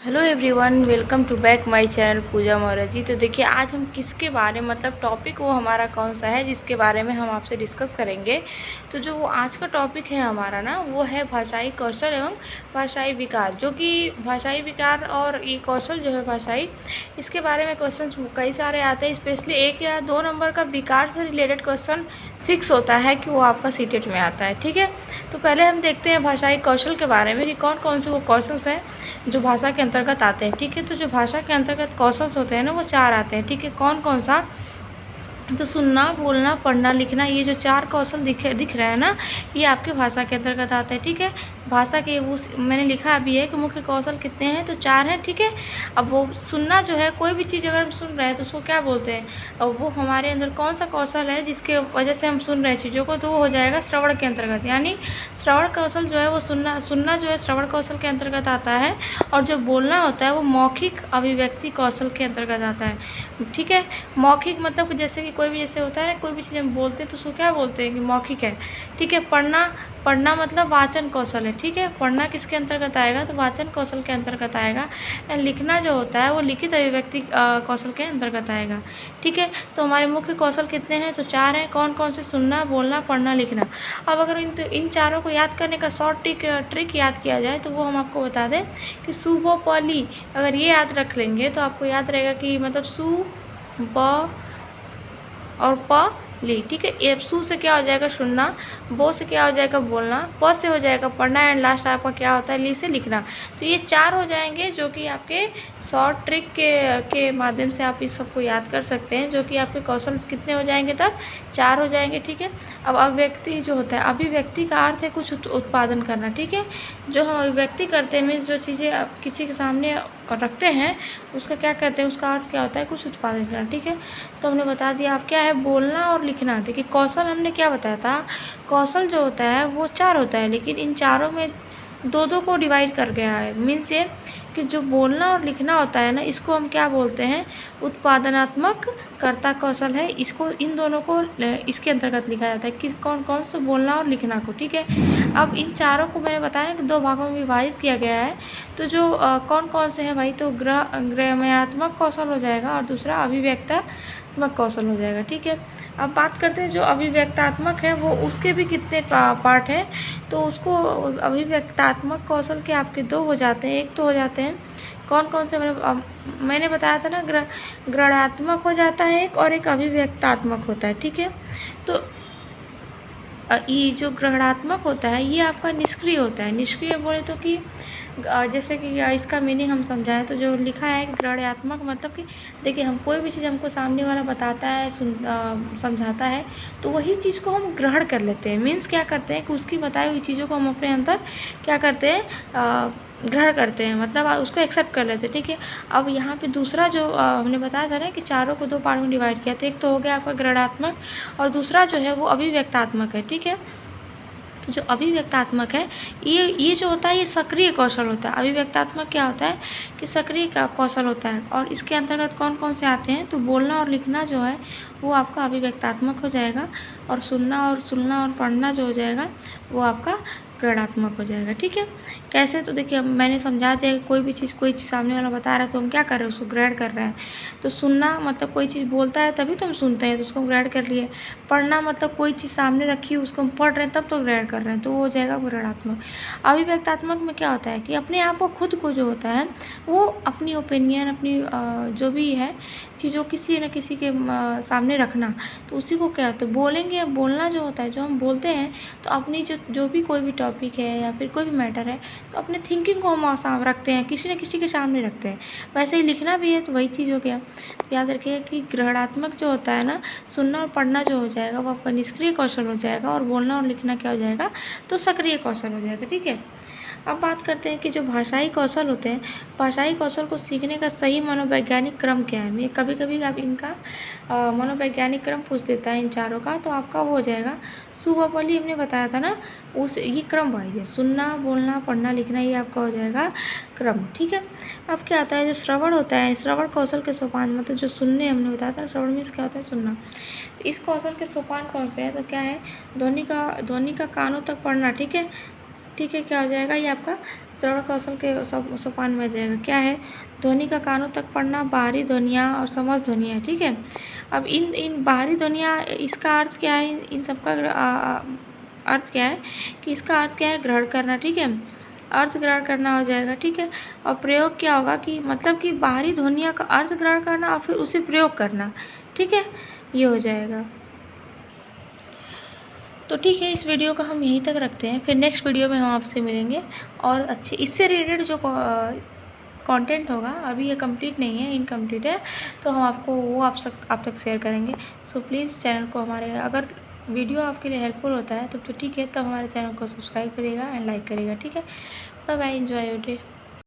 Hello everyone, welcome to back my channel Pooja Maurya ji. तो देखिए, आज हम किसके बारे मतलब टॉपिक वो हमारा कौन सा है जिसके बारे में हम आपसे डिस्कस करेंगे। तो जो वो आज का टॉपिक है हमारा ना, वो है भाषाई कौशल एवं भाषाई विकार। जो कि भाषाई विकार और ये कौशल जो है भाषाई, इसके बारे में क्वेश्चन कई सारे आते हैं। स्पेशली 1 या 2 नंबर का विकार से रिलेटेड क्वेश्चन फिक्स होता है कि वो आपका सीटेट में आता है। ठीक है, तो पहले हम देखते हैं भाषाई कौशल के बारे में कि कौन कौन से वो कौशल्स हैं जो भाषा के अंतर्गत आते हैं। ठीक है, तो जो भाषा के अंतर्गत कौशल्स होते हैं ना, वो 4 आते हैं। ठीक है, कौन कौन सा? तो सुनना, बोलना, पढ़ना, लिखना, ये जो 4 कौशल दिख रहे हैं ना, ये आपके भाषा के अंतर्गत आते हैं। ठीक है, भाषा के उस मैंने लिखा अभी है कि मुख्य कौशल कितने हैं, तो 4 हैं। ठीक है, अब वो सुनना जो है, कोई भी चीज़ अगर हम सुन रहे हैं तो उसको क्या बोलते हैं, और वो हमारे अंदर कौन सा कौशल है जिसके वजह से हम सुन रहे हैं चीज़ों को, तो वो हो जाएगा श्रवण के अंतर्गत। यानी श्रवण कौशल जो है वो सुनना जो है श्रवण कौशल के अंतर्गत आता है, और जो बोलना होता है वो मौखिक अभिव्यक्ति कौशल के अंतर्गत आता है। ठीक है, मौखिक मतलब कि जैसे कि कोई भी जैसे होता है ना, कोई भी चीज़ हम बोलते हैं तो उसको क्या बोलते हैं कि मौखिक है। ठीक है, पढ़ना मतलब वाचन कौशल है। ठीक है, पढ़ना किसके अंतर्गत आएगा, तो वाचन कौशल के अंतर्गत आएगा। एंड लिखना जो होता है वो लिखित अभिव्यक्ति कौशल के अंतर्गत आएगा। ठीक है, तो हमारे मुख्य कौशल कितने हैं, तो 4 हैं। कौन कौन से? सुनना, बोलना, पढ़ना, लिखना। अब अगर इन चारों को याद करने का शॉर्ट ट्रिक याद किया जाए तो वो हम आपको बता दें कि सु ब प ली, अगर ये याद रख लेंगे तो आपको याद रहेगा कि मतलब सु ब और प ली। ठीक है, ये सु से क्या हो जाएगा, सुनना, बो से क्या हो जाएगा, बोलना, प से हो जाएगा पढ़ना, एंड लास्ट आपका क्या होता है, ली से लिखना। तो ये 4 हो जाएंगे जो कि आपके शॉर्ट ट्रिक के माध्यम से आप इस सबको याद कर सकते हैं, जो कि आपके कौशल कितने हो जाएंगे, तब 4 हो जाएंगे। ठीक है, अब अभिव्यक्ति जो होता है, अभिव्यक्ति का अर्थ है कुछ उत्पादन करना। ठीक है, जो हम अभिव्यक्ति करते हैं मीन्स जो चीज़ें आप किसी के सामने रखते हैं उसका क्या कहते हैं, उसका अर्थ क्या होता है, कुछ उत्पादन करना। ठीक है, तो हमने बता दिया आप क्या है, बोलना और लिखना। देखिए कौशल हमने क्या बताया था, कौशल जो होता है वो 4 होता है, लेकिन इन चारों में 2-2 को डिवाइड कर गया है। मीन्स ये कि जो बोलना और लिखना होता है ना, इसको हम क्या बोलते हैं, उत्पादनात्मक कर्ता कौशल है। इसको इन दोनों को इसके अंतर्गत लिखा जाता है कि कौन कौन से बोलना और लिखना को। ठीक है, अब इन चारों को मैंने बताया कि 2 भागों में विभाजित किया गया है। तो जो कौन कौन से हैं भाई, तो ग्राम्यात्मक कौशल हो जाएगा और दूसरा अभिव्यक्तात्मक कौशल हो जाएगा। ठीक है, अब बात करते हैं जो अभिव्यक्तात्मक है वो उसके भी कितने पार्ट हैं, तो उसको अभिव्यक्तात्मक कौशल के आपके 2 हो जाते हैं। एक तो हो जाते हैं कौन कौन से, मैंने बताया था ना, ग्रहणात्मक हो जाता है एक, और एक अभिव्यक्तात्मक होता है। ठीक है, तो ये जो ग्रहणात्मक होता है ये आपका निष्क्रिय होता है। निष्क्रिय बोले तो कि जैसे कि इसका मीनिंग हम समझाएं तो जो लिखा है कि ग्रहणात्मक मतलब कि देखिए, हम कोई भी चीज़ हमको सामने वाला बताता है, समझाता है, तो वही चीज़ को हम ग्रहण कर लेते हैं। मीन्स क्या करते हैं कि उसकी बताई हुई चीज़ों को हम अपने अंदर क्या करते हैं, ग्रहण करते हैं, मतलब उसको एक्सेप्ट कर लेते हैं। ठीक है, अब यहाँ पे दूसरा जो हमने बताया था ना कि चारों को 2 पार्ट में डिवाइड किया, तो एक तो हो गया आपका ग्रहणात्मक और दूसरा जो है वो अभिव्यक्तात्मक है। ठीक है, तो जो अभिव्यक्तात्मक है ये जो होता है ये सक्रिय कौशल होता है। अभिव्यक्तात्मक क्या होता है कि सक्रिय का कौशल होता है, और इसके अंतर्गत कौन कौन से आते हैं, तो बोलना और लिखना जो है वो आपका अभिव्यक्तात्मक हो जाएगा, और सुनना और पढ़ना जो हो जाएगा वो आपका ग्रहणात्मक हो जाएगा। ठीक है, कैसे, तो देखिए अब मैंने समझा दिया कि कोई चीज़ सामने वाला बता रहा है तो हम क्या कर रहे हैं, उसको ग्रहण कर रहे हैं। तो सुनना मतलब कोई चीज़ बोलता है तभी तो हम सुनते हैं, तो उसको हम ग्रहण कर लिए। पढ़ना मतलब कोई चीज़ सामने रखी है उसको हम पढ़ रहे हैं तब तो ग्रहण कर रहे हैं, तो वो हो जाएगा ग्रहणात्मक। अभिव्यक्तात्मक में क्या होता है कि अपने आप को खुद को जो होता है वो अपनी ओपिनियन, अपनी जो भी है चीज़ों किसी न किसी के सामने रखना, तो उसी को क्या होता है, बोलेंगे। बोलना जो होता है, जो हम बोलते हैं तो अपनी जो भी कोई भी टॉपिक है या फिर कोई भी मैटर है, तो अपने थिंकिंग को हम रखते हैं, किसी न किसी के सामने रखते हैं। वैसे ही लिखना भी है तो वही चीज़ हो गया। तो याद रखिए कि ग्रहणात्मक जो होता है ना, सुनना और पढ़ना जो हो जाएगा वो आपका निष्क्रिय कौशल हो जाएगा, और बोलना और लिखना क्या हो जाएगा, तो सक्रिय कौशल हो जाएगा। ठीक है, अब बात करते हैं कि जो भाषाई कौशल होते हैं, भाषाई कौशल को सीखने का सही मनोवैज्ञानिक क्रम क्या है। कभी कभी आप इनका मनोवैज्ञानिक क्रम पूछ देता है इन चारों का, तो आपका वो हो जाएगा सुबह हमने बताया था ना, उस ये क्रम वाइज है, सुनना, बोलना, पढ़ना, लिखना, ये आपका हो जाएगा क्रम। ठीक है, अब क्या आता है जो श्रवण होता है, श्रवण कौशल के सोपान, मतलब जो सुनने हमने बताया था, श्रवण मीन्स क्या होता है, सुनना। तो इस कौशल के सोपान कौन से हैं, तो क्या है, ध्वनि का कानों तक पढ़ना। ठीक है, क्या हो जाएगा ये आपका श्रवण कौशल के सोपान में आ जाएगा। क्या है? ध्वनि का कानों तक पढ़ना, बाहरी ध्वनियाँ और समझ ध्वनियाँ, ठीक है। अब इन बाहरी ध्वनियाँ, इसका अर्थ क्या है? इन सबका अर्थ क्या है कि इसका अर्थ क्या है? ग्रहण करना, ठीक है। अर्थ ग्रहण करना हो जाएगा, ठीक है। और प्रयोग क्या होगा कि मतलब कि बाहरी ध्वनियों का अर्थ ग्रहण करना और फिर उसे प्रयोग करना, ठीक है, ये हो जाएगा। तो ठीक है, इस वीडियो को हम यहीं तक रखते हैं, फिर नेक्स्ट वीडियो में हम आपसे मिलेंगे और अच्छे इससे रिलेटेड जो कंटेंट होगा, अभी ये कंप्लीट नहीं है, इनकम्प्लीट है, तो हम आपको वो आप तक शेयर करेंगे। सो प्लीज़ चैनल को हमारे, अगर वीडियो आपके लिए हेल्पफुल होता है तो ठीक है, तब हमारे चैनल को सब्सक्राइब करिएगा एंड लाइक करिएगा, ठीक है। Bye bye, enjoy your day.